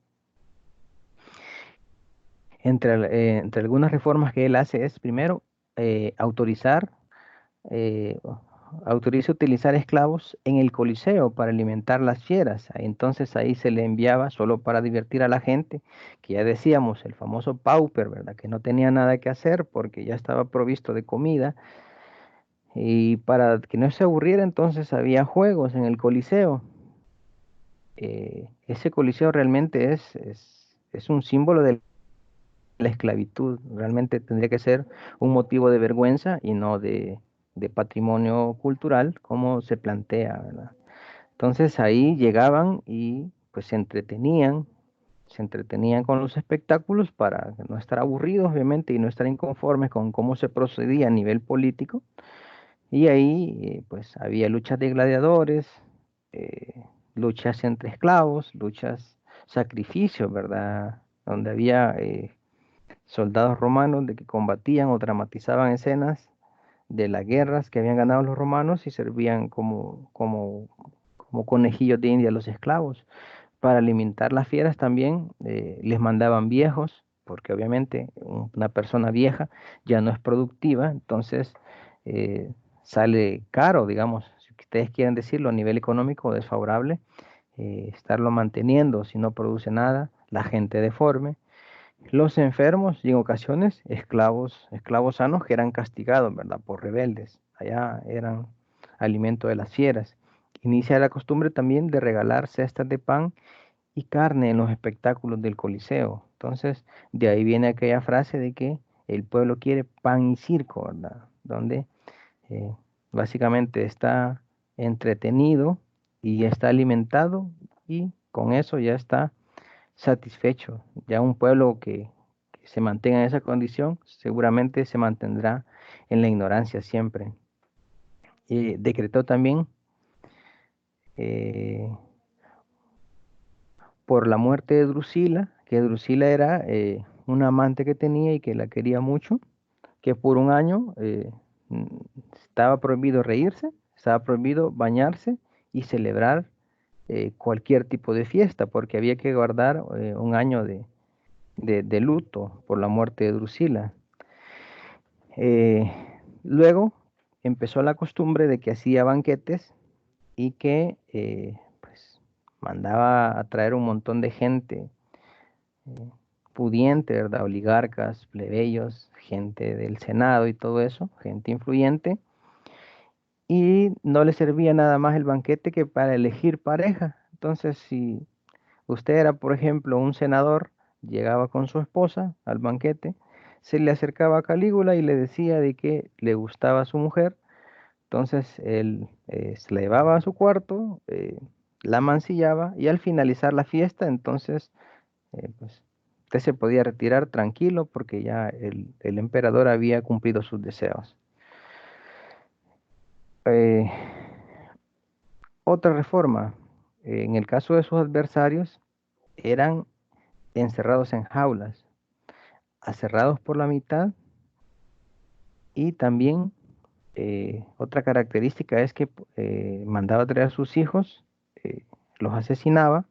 Entre algunas reformas que él hace es, primero, autorizar, eh, autoriza utilizar esclavos en el Coliseo para alimentar las fieras. Entonces ahí se le enviaba solo para divertir a la gente, que ya decíamos, el famoso pauper, ¿verdad? Que no tenía nada que hacer porque ya estaba provisto de comida. Y para que no se aburriera, entonces había juegos en el Coliseo. Ese Coliseo realmente es un símbolo de la esclavitud. Realmente tendría que ser un motivo de vergüenza y no de patrimonio cultural, como se plantea, ¿verdad? Entonces ahí llegaban y pues se entretenían se entretenían con los espectáculos para no estar aburridos, obviamente, y no estar inconformes con cómo se procedía a nivel político. Y ahí, pues, había luchas de gladiadores, eh, luchas entre esclavos, luchas, sacrificios, ¿verdad? Donde había soldados romanos de que combatían o dramatizaban escenas de las guerras que habían ganado los romanos y servían como conejillos de India a los esclavos. Para alimentar las fieras también les mandaban viejos, porque obviamente una persona vieja ya no es productiva, entonces eh, sale caro, digamos, si ustedes quieren decirlo, a nivel económico desfavorable, estarlo manteniendo si no produce nada, la gente deforme. Los enfermos y en ocasiones esclavos sanos que eran castigados, ¿verdad? Por rebeldes. Allá eran alimento de las fieras. Inicia la costumbre también de regalar cestas de pan y carne en los espectáculos del Coliseo. Entonces, de ahí viene aquella frase de que el pueblo quiere pan y circo, ¿verdad? Donde eh, básicamente está entretenido y está alimentado y con eso ya está satisfecho. Ya un pueblo que se mantenga en esa condición seguramente se mantendrá en la ignorancia siempre. Decretó también eh, por la muerte de Drusila, que Drusila era una amante que tenía y que la quería mucho, que por un año mm, estaba prohibido reírse, estaba prohibido bañarse y celebrar cualquier tipo de fiesta, porque había que guardar un año de luto por la muerte de Drusila. Eh, Luego empezó la costumbre de que hacía banquetes y que pues mandaba a traer un montón de gente pudiente, ¿verdad? Oligarcas, plebeyos, gente del Senado y todo eso, gente influyente, y no le servía nada más el banquete que para elegir pareja. Entonces, si usted era, por ejemplo, un senador, llegaba con su esposa al banquete, se le acercaba a Calígula y le decía de que le gustaba a su mujer, entonces él se la llevaba a su cuarto, la mancillaba y al finalizar la fiesta, entonces pues usted se podía retirar tranquilo porque ya el emperador había cumplido sus deseos. Eh, Otra reforma, en el caso de sus adversarios, eran encerrados en jaulas, aserrados por la mitad y también otra característica es que mandaba traer a sus hijos, eh, los asesinaba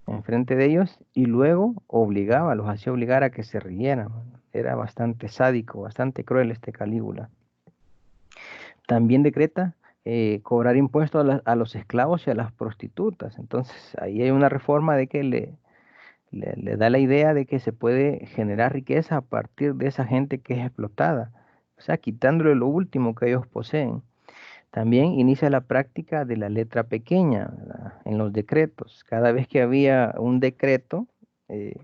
enfrente de ellos y luego obligaba, los hacía obligar a que se rieran. Era bastante sádico, bastante cruel este Calígula. También decreta cobrar impuestos a los esclavos y a las prostitutas. Entonces ahí hay una reforma de que le da la idea de que se puede generar riqueza a partir de esa gente que es explotada, o sea, quitándole lo último que ellos poseen. También inicia la práctica de la letra pequeña, ¿verdad? En los decretos. Cada vez que había un decreto, eh,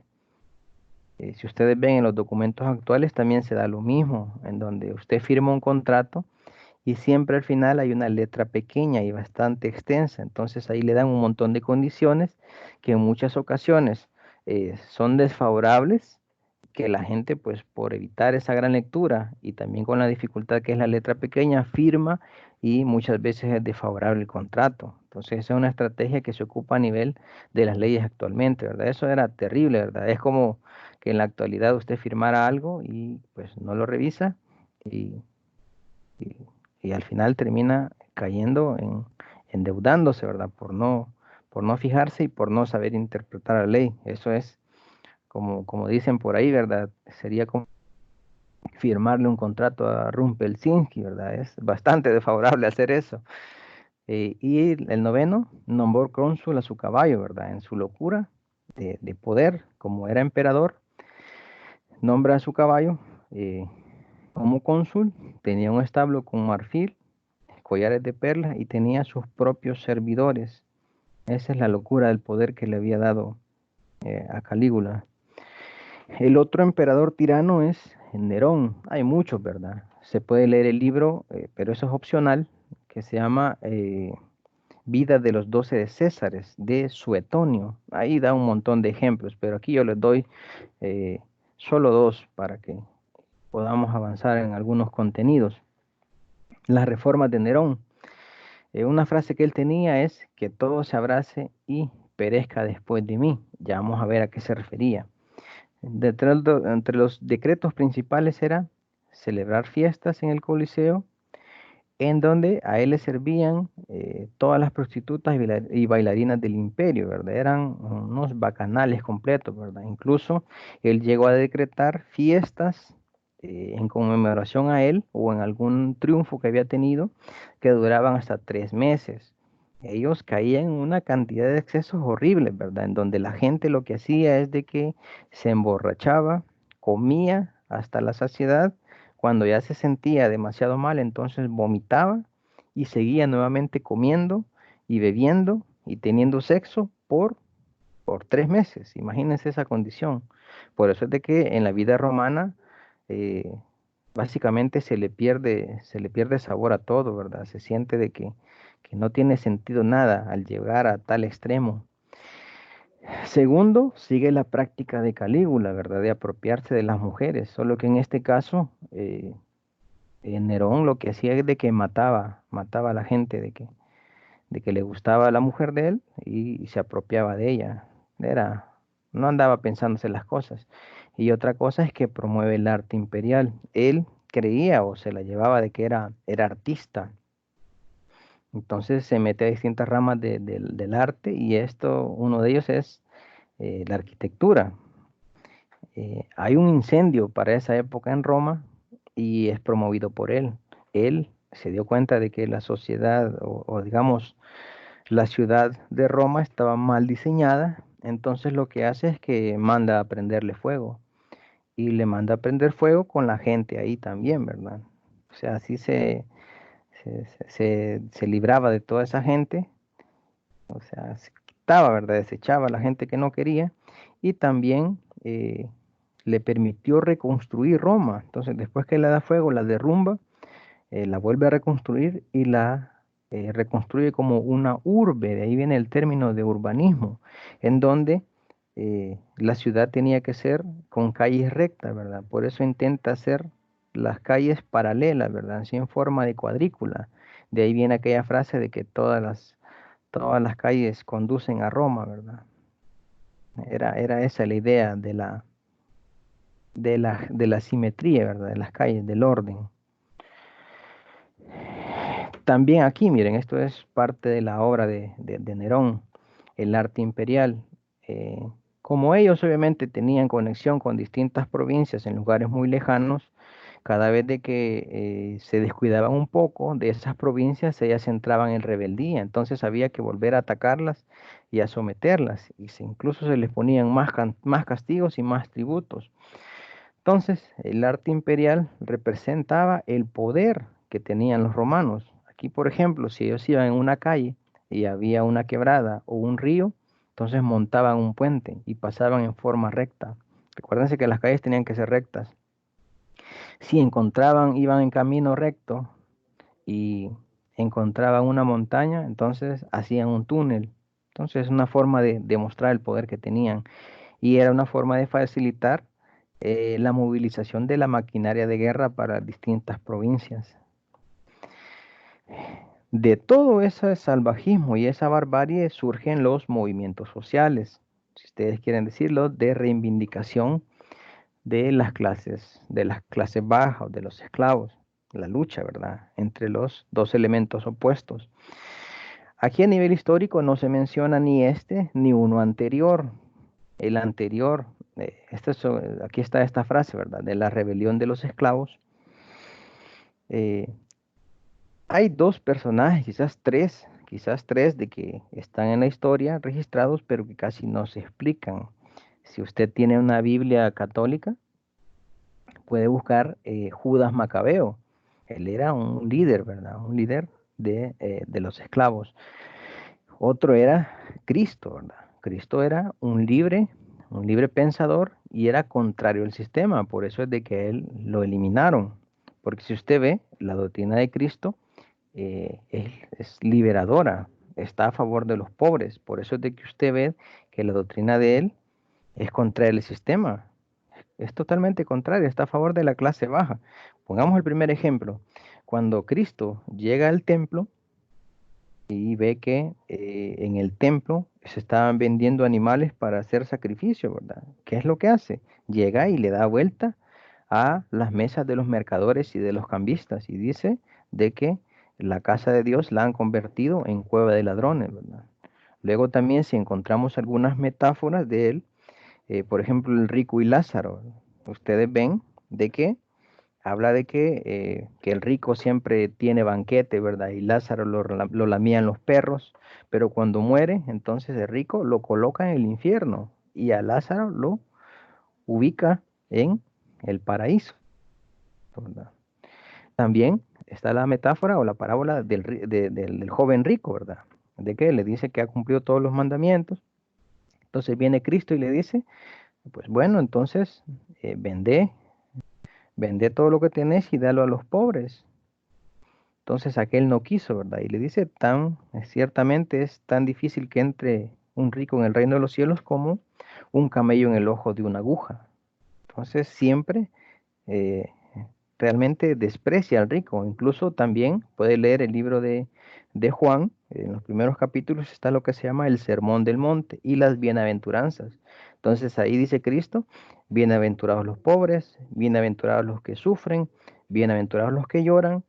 si ustedes ven en los documentos actuales, también se da lo mismo, en donde usted firma un contrato y siempre al final hay una letra pequeña y bastante extensa. Entonces ahí le dan un montón de condiciones que en muchas ocasiones son desfavorables, que la gente pues por evitar esa gran lectura y también con la dificultad que es la letra pequeña, firma y muchas veces es desfavorable el contrato. Entonces esa es una estrategia que se ocupa a nivel de las leyes actualmente, ¿verdad? Eso era terrible, ¿verdad? Es como que en la actualidad usted firmara algo y pues no lo revisa y y, y al final termina cayendo en endeudándose, ¿verdad? Por no fijarse y por no saber interpretar la ley. Eso es como dicen por ahí, ¿verdad? Sería como firmarle un contrato a Rumpelstiltskin, ¿verdad? Es bastante desfavorable hacer eso. Y el noveno nombró cónsul a su caballo, ¿verdad? En su locura de poder, como era emperador, nombra a su caballo como cónsul, tenía un establo con marfil, collares de perlas y tenía sus propios servidores. Esa es la locura del poder que le había dado a Calígula. El otro emperador tirano es Nerón. Hay muchos, ¿verdad? Se puede leer el libro, pero eso es opcional, que se llama vida de los 12 de Césares, de Suetonio. Ahí da un montón de ejemplos, pero aquí yo les doy eh, solo dos para que podamos avanzar en algunos contenidos. Las reformas de Nerón. Una frase que él tenía es que todo se abrace y perezca después de mí. Ya vamos a ver a qué se refería. Entre los decretos principales era celebrar fiestas en el Coliseo, en donde a él le servían todas las prostitutas y bailarinas del imperio, ¿verdad? Eran unos bacanales completos, ¿verdad? Incluso él llegó a decretar fiestas en conmemoración a él o en algún triunfo que había tenido que duraban hasta 3 meses. Ellos caían en una cantidad de excesos horribles, ¿verdad? En donde la gente lo que hacía es de que se emborrachaba, comía hasta la saciedad. Cuando ya se sentía demasiado mal, entonces vomitaba y seguía nuevamente comiendo y bebiendo y teniendo sexo por 3 meses. Imagínense esa condición. Por eso es de que en la vida romana eh, básicamente se le pierde sabor a todo, ¿verdad? Se siente de que no tiene sentido nada al llegar a tal extremo. Segundo, sigue la práctica de Calígula, ¿verdad? De apropiarse de las mujeres, solo que en este caso Nerón lo que hacía es de que mataba a la gente, de que le gustaba la mujer de él y se apropiaba de ella. Era, no andaba pensándose las cosas. Y otra cosa es que promueve el arte imperial. Él creía o se la llevaba de que era artista. Entonces se mete a distintas ramas del arte y esto, uno de ellos es la arquitectura. Hay un incendio para esa época en Roma y es promovido por él. Él se dio cuenta de que la sociedad o digamos la ciudad de Roma estaba mal diseñada, entonces lo que hace es que manda a prenderle fuego y le manda a prender fuego con la gente ahí también, ¿verdad? O sea, así se libraba de toda esa gente, o sea, se quitaba, ¿verdad? Desechaba a la gente que no quería y también le permitió reconstruir Roma. Entonces, después que le da fuego, la derrumba, la vuelve a reconstruir y la reconstruye como una urbe. De ahí viene el término de urbanismo, en donde la ciudad tenía que ser con calles rectas, ¿verdad? Por eso intenta hacer las calles paralelas, ¿verdad? Así en forma de cuadrícula. De ahí viene aquella frase de que todas las calles conducen a Roma, ¿verdad? Era esa la idea de la simetría, ¿verdad? De las calles, del orden. También aquí, miren, esto es parte de la obra de Nerón, el arte imperial. Eh, Como ellos obviamente tenían conexión con distintas provincias en lugares muy lejanos, cada vez de que se descuidaban un poco de esas provincias, ellas entraban en rebeldía, entonces había que volver a atacarlas y a someterlas, y incluso se les ponían más castigos y más tributos. Entonces, el arte imperial representaba el poder que tenían los romanos. Aquí, por ejemplo, si ellos iban en una calle y había una quebrada o un río, entonces montaban un puente y pasaban en forma recta. Recuérdense que las calles tenían que ser rectas. Si iban en camino recto y encontraban una montaña, entonces hacían un túnel. Entonces, es una forma de demostrar el poder que tenían y era una forma de facilitar la movilización de la maquinaria de guerra para distintas provincias. De todo ese salvajismo y esa barbarie surgen los movimientos sociales, si ustedes quieren decirlo, de reivindicación de las clases bajas, o de los esclavos, la lucha, ¿verdad?, entre los dos elementos opuestos. Aquí a nivel histórico no se menciona ni este ni uno anterior. El anterior, aquí está esta frase, ¿verdad? De la rebelión de los esclavos. Eh, Hay dos personajes, quizás tres de que están en la historia registrados, pero que casi no se explican. Si usted tiene una Biblia católica, puede buscar Judas Macabeo. Él era un líder, ¿verdad? Un líder de los esclavos. Otro era Cristo, ¿verdad? Cristo era un libre pensador y era contrario al sistema, por eso es de que él lo eliminaron. Porque si usted ve la doctrina de Cristo, es liberadora, está a favor de los pobres. Por eso es de que usted ve que la doctrina de él es contra el sistema. Es totalmente contraria, está a favor de la clase baja. Pongamos el primer ejemplo. Cuando Cristo llega al templo y ve que en el templo se estaban vendiendo animales para hacer sacrificio, ¿verdad? ¿Qué es lo que hace? Llega y le da vuelta a las mesas de los mercadores y de los cambistas y dice de que la casa de Dios la han convertido en cueva de ladrones, ¿verdad? Luego también si encontramos algunas metáforas de él, por ejemplo el rico y Lázaro, ustedes ven de que habla de que el rico siempre tiene banquete, ¿verdad? Y Lázaro lo lamían los perros, pero cuando muere, entonces el rico lo coloca en el infierno y a Lázaro lo ubica en el paraíso, ¿verdad? También está la metáfora o la parábola del joven rico, ¿verdad? De que le dice que ha cumplido todos los mandamientos. Entonces viene Cristo y le dice, pues bueno, entonces vende todo lo que tenés y dalo a los pobres. Entonces aquel no quiso, ¿verdad? Y le dice, ciertamente es tan difícil que entre un rico en el reino de los cielos como un camello en el ojo de una aguja. Entonces siempre eh, realmente desprecia al rico. Incluso también puede leer el libro de Juan. En los primeros capítulos está lo que se llama el Sermón del Monte y las bienaventuranzas. Entonces ahí dice Cristo, bienaventurados los pobres, bienaventurados los que sufren, bienaventurados los que lloran.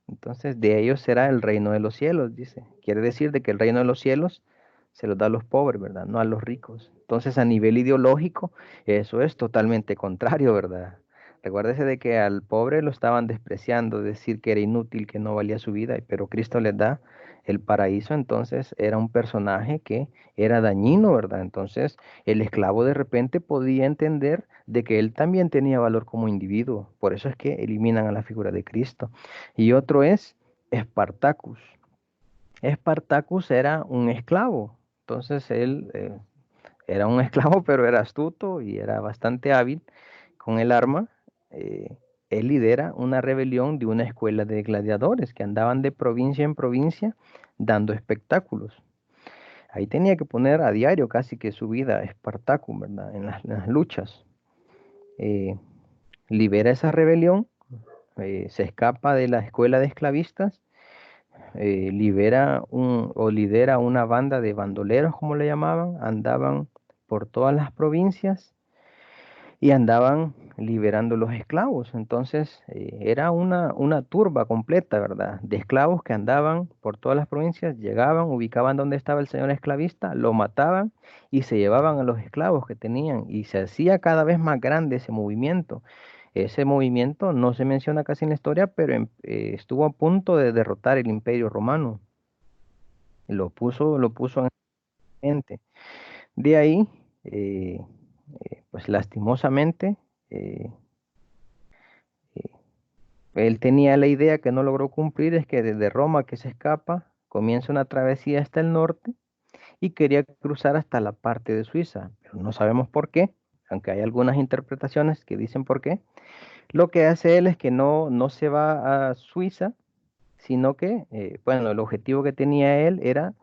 Entonces de ellos será el reino de los cielos, dice. Quiere decir de que el reino de los cielos se los da a los pobres, ¿verdad? No a los ricos. Entonces a nivel ideológico, eso es totalmente contrario, ¿verdad? Recuérdese de que al pobre lo estaban despreciando, decir que era inútil, que no valía su vida, pero Cristo les da el paraíso, entonces era un personaje que era dañino, ¿verdad? Entonces el esclavo de repente podía entender de que él también tenía valor como individuo, por eso es que eliminan a la figura de Cristo. Y otro es Espartacus. Espartacus era un esclavo, entonces él era un esclavo, pero era astuto y era bastante hábil con el arma. eh, Él lidera una rebelión de una escuela de gladiadores que andaban de provincia en provincia dando espectáculos. Ahí tenía que poner a diario casi que su vida Espartaco, ¿verdad? En las luchas. Eh, Libera esa rebelión, se escapa de la escuela de esclavistas, libera o lidera una banda de bandoleros, como le llamaban, andaban por todas las provincias y andaban liberando los esclavos. Entonces era una turba completa, ¿verdad? De esclavos que andaban por todas las provincias, llegaban, ubicaban donde estaba el señor esclavista, lo mataban y se llevaban a los esclavos que tenían y se hacía cada vez más grande ese movimiento. Ese movimiento no se menciona casi en la historia, pero estuvo a punto de derrotar el Imperio Romano. Lo puso en mente. De ahí, eh, pues lastimosamente, eh, eh, él tenía la idea que no logró cumplir, es que desde Roma que se escapa, comienza una travesía hasta el norte y quería cruzar hasta la parte de Suiza, pero no sabemos por qué, aunque hay algunas interpretaciones que dicen por qué. Lo que hace él es que no se va a Suiza, sino que, bueno, el objetivo que tenía él era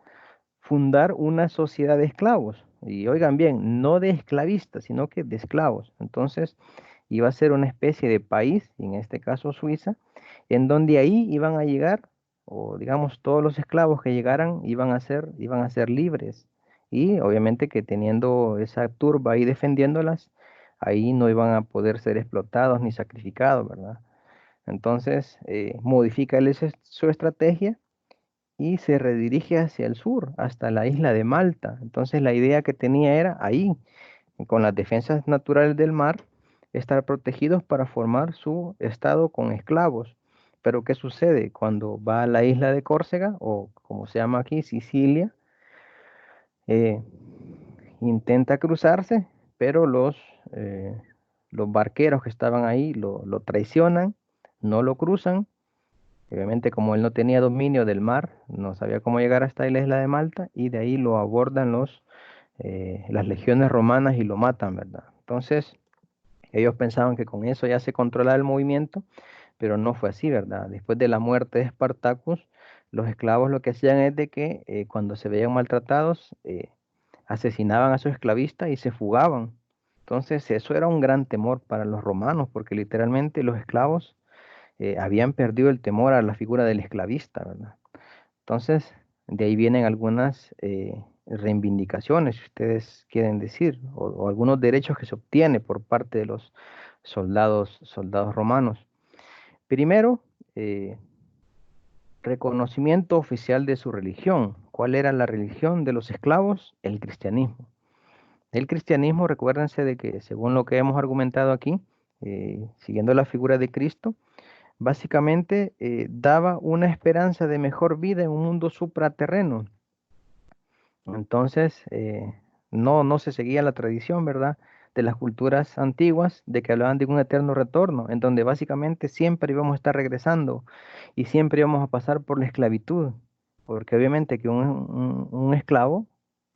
fundar una sociedad de esclavos. Y oigan bien, no de esclavistas, sino que de esclavos. Entonces, iba a ser una especie de país, en este caso Suiza, en donde ahí iban a llegar, o digamos, todos los esclavos que llegaran iban a ser libres. Y obviamente que teniendo esa turba ahí defendiéndolas, ahí no iban a poder ser explotados ni sacrificados, ¿verdad? Entonces, modifica él su estrategia y se redirige hacia el sur, hasta la isla de Malta. Entonces la idea que tenía era ahí, con las defensas naturales del mar, estar protegidos para formar su estado con esclavos. Pero ¿qué sucede? Cuando va a la isla de Córcega, o como se llama aquí, Sicilia, eh, intenta cruzarse, pero los barqueros que estaban ahí lo traicionan, no lo cruzan. Obviamente, como él no tenía dominio del mar, no sabía cómo llegar hasta la isla de Malta y de ahí lo abordan las legiones romanas y lo matan, ¿verdad? Entonces, ellos pensaban que con eso ya se controlaba el movimiento, pero no fue así, ¿verdad? Después de la muerte de Espartacus, los esclavos lo que hacían es de que cuando se veían maltratados, asesinaban a su esclavista y se fugaban. Entonces, eso era un gran temor para los romanos, porque literalmente los esclavos habían perdido el temor a la figura del esclavista, ¿verdad? Entonces, de ahí vienen algunas reivindicaciones, si ustedes quieren decir, o algunos derechos que se obtiene por parte de los soldados romanos. Primero, eh, reconocimiento oficial de su religión. ¿Cuál era la religión de los esclavos? El cristianismo. El cristianismo, recuérdense de que según lo que hemos argumentado aquí, siguiendo la figura de Cristo, básicamente daba una esperanza de mejor vida en un mundo supraterreno. Entonces, no se seguía la tradición, ¿verdad? De las culturas antiguas, de que hablaban de un eterno retorno, en donde básicamente siempre íbamos a estar regresando y siempre íbamos a pasar por la esclavitud, porque obviamente que un esclavo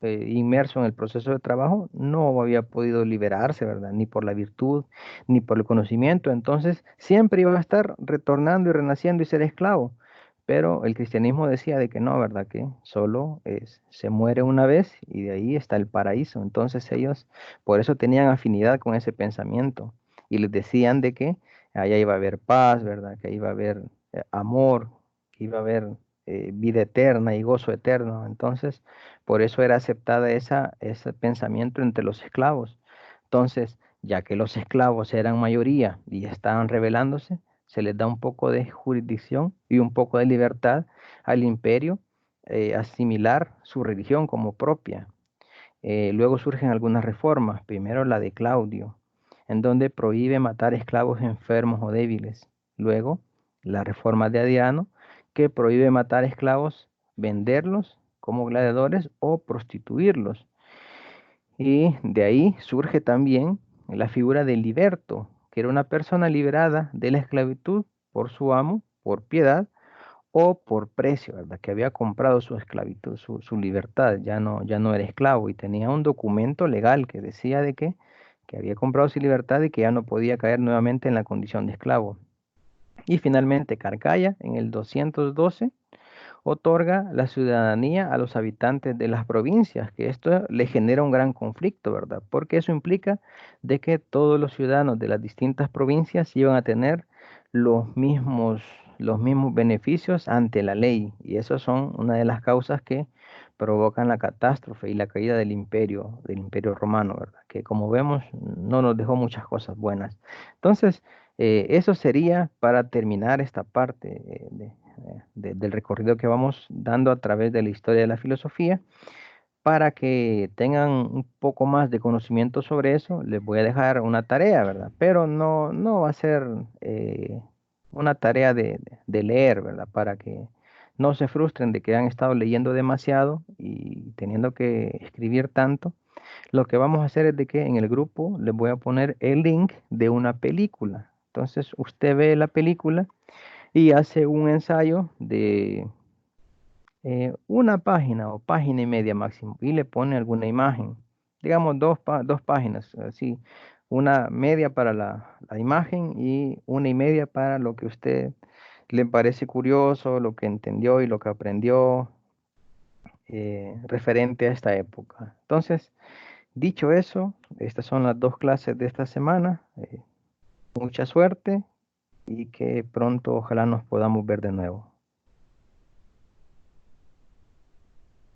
inmerso en el proceso de trabajo no había podido liberarse, ¿verdad? Ni por la virtud, ni por el conocimiento, entonces siempre iba a estar retornando y renaciendo y ser esclavo. Pero el cristianismo decía de que no, ¿verdad? Que solo se muere una vez y de ahí está el paraíso. Entonces ellos por eso tenían afinidad con ese pensamiento y les decían de que allá iba a haber paz, ¿verdad? Que iba a haber amor, que iba a haber vida eterna y gozo eterno. Entonces, por eso era aceptada ese pensamiento entre los esclavos. Entonces, ya que los esclavos eran mayoría y estaban rebelándose, se les da un poco de jurisdicción y un poco de libertad al imperio, asimilar su religión como propia. Luego surgen algunas reformas, primero la de Claudio, en donde prohíbe matar esclavos enfermos o débiles. Luego, la reforma de Adriano, que prohíbe matar esclavos, venderlos como gladiadores o prostituirlos. Y de ahí surge también la figura del liberto, que era una persona liberada de la esclavitud por su amo, por piedad o por precio, ¿verdad? Que había comprado su esclavitud, su libertad, ya no era esclavo y tenía un documento legal que decía de que había comprado su libertad y que ya no podía caer nuevamente en la condición de esclavo. Y finalmente Carcalla, en el 212 otorga la ciudadanía a los habitantes de las provincias, que esto le genera un gran conflicto, ¿verdad? Porque eso implica de que todos los ciudadanos de las distintas provincias iban a tener los mismos, los mismos beneficios ante la ley, y eso son una de las causas que provocan la catástrofe y la caída del imperio romano, ¿verdad? Que como vemos no nos dejó muchas cosas buenas. Entonces, eso sería para terminar esta parte del recorrido que vamos dando a través de la historia de la filosofía. Para que tengan un poco más de conocimiento sobre eso, les voy a dejar una tarea, ¿verdad? Pero no va a ser una tarea de leer, ¿verdad? Para que no se frustren de que han estado leyendo demasiado y teniendo que escribir tanto. Lo que vamos a hacer es de que en el grupo les voy a poner el link de una película. Entonces usted ve la película y hace un ensayo de una página o página y media máximo y le pone alguna imagen, digamos dos páginas, así, una media para la imagen y una y media para lo que a usted le parece curioso, lo que entendió y lo que aprendió referente a esta época. Entonces, dicho eso, estas son las dos clases de esta semana. Mucha suerte y que pronto ojalá nos podamos ver de nuevo.